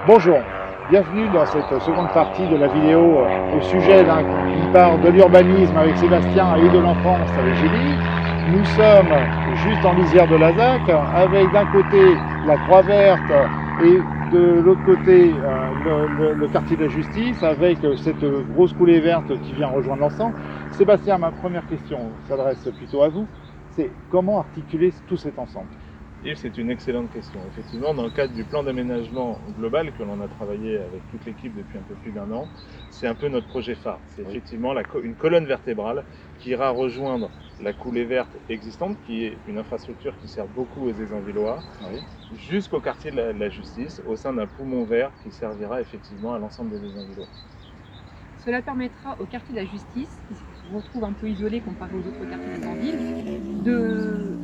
Bonjour, bienvenue dans cette seconde partie de la vidéo au sujet d'une part de l'urbanisme avec Sébastien et de l'enfance avec Julie. Nous sommes juste en lisière de la ZAC avec d'un côté la Croix-Verte et de l'autre côté le quartier de la Justice avec cette grosse coulée verte qui vient rejoindre l'ensemble. Sébastien, ma première question s'adresse plutôt à vous, c'est comment articuler tout cet ensemble? Yves, c'est une excellente question. Effectivement, dans le cadre du plan d'aménagement global que l'on a travaillé avec toute l'équipe depuis un peu plus d'un an, c'est un peu notre projet phare. C'est Oui. effectivement une colonne vertébrale qui ira rejoindre la coulée verte existante, qui est une infrastructure qui sert beaucoup aux Ésanvillois, Oui. jusqu'au quartier de la Justice, au sein d'un poumon vert qui servira effectivement à l'ensemble des Ésanvillois. Cela permettra au quartier de la Justice, qui se retrouve un peu isolé comparé aux autres quartiers des Anvilles,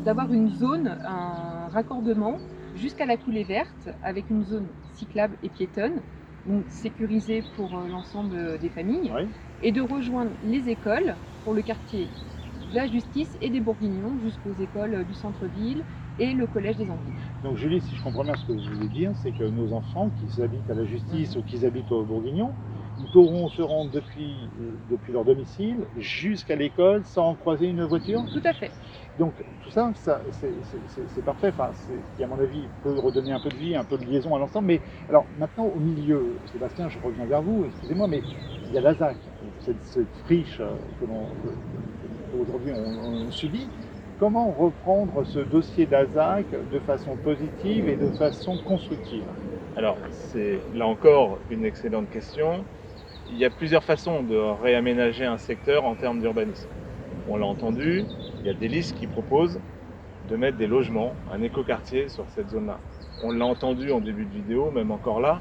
d'avoir une zone, un raccordement jusqu'à la coulée verte, avec une zone cyclable et piétonne, donc sécurisée pour l'ensemble des familles, Oui. et de rejoindre les écoles pour le quartier de la Justice et des Bourguignons jusqu'aux écoles du centre-ville et le collège des Anvilles. Donc Julie, si je comprends bien ce que vous voulez dire, c'est que nos enfants, qu'ils habitent à la Justice ou qu'ils habitent au Bourguignon, ils pourront se rendre depuis leur domicile jusqu'à l'école sans croiser une voiture. Tout à fait. Donc tout ça, c'est parfait, enfin, qui à mon avis peut redonner un peu de vie, un peu de liaison à l'ensemble. Mais alors maintenant au milieu, Sébastien, je reviens vers vous, excusez-moi, mais il y a la ZAC, cette friche qu'aujourd'hui on subit. Comment reprendre ce dossier d'ASAC de façon positive et de façon constructive? Alors, c'est là encore une excellente question. Il y a plusieurs façons de réaménager un secteur en termes d'urbanisme. On l'a entendu, il y a des listes qui proposent de mettre des logements, un écoquartier sur cette zone-là. On l'a entendu en début de vidéo, même encore là,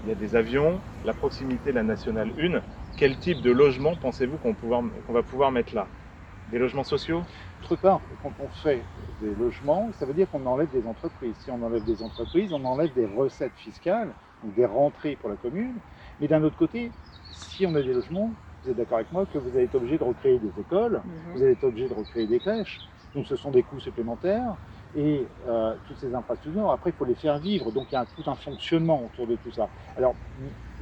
il y a des avions, la proximité de la Nationale 1. Quel type de logement pensez-vous qu'on va pouvoir mettre là? Des logements sociaux? Autre part, quand on fait des logements, ça veut dire qu'on enlève des entreprises. Si on enlève des entreprises, on enlève des recettes fiscales, donc des rentrées pour la commune. Mais d'un autre côté, si on a des logements, vous êtes d'accord avec moi que vous allez être obligé de recréer des écoles, vous allez être obligé de recréer des crèches. Donc ce sont des coûts supplémentaires et toutes ces infrastructures, après il faut les faire vivre. Donc il y a tout un fonctionnement autour de tout ça. Alors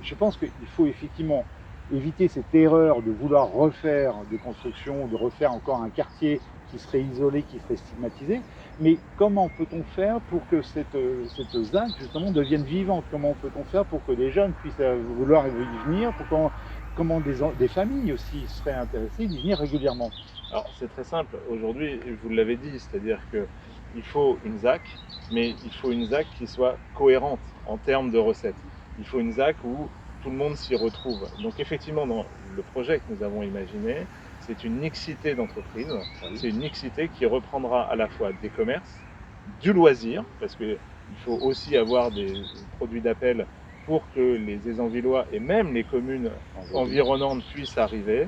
je pense qu'il faut effectivement éviter cette erreur de vouloir refaire des constructions, de refaire encore un quartier qui serait isolé, qui serait stigmatisé. Mais comment peut-on faire pour que cette ZAC, justement, devienne vivante? Comment peut-on faire pour que des jeunes puissent vouloir y venir? Comment des familles aussi seraient intéressées d'y venir régulièrement? Alors c'est très simple, aujourd'hui, vous l'avez dit, c'est-à-dire qu'il faut une ZAC, mais il faut une ZAC qui soit cohérente en termes de recettes. Il faut une ZAC où tout le monde s'y retrouve. Donc effectivement, dans le projet que nous avons imaginé, c'est une mixité d'entreprises, c'est une mixité qui reprendra à la fois des commerces, du loisir, parce qu'il faut aussi avoir des produits d'appel pour que les Ésanvillois et même les communes environnantes puissent arriver,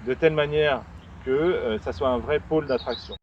de telle manière que ça soit un vrai pôle d'attraction.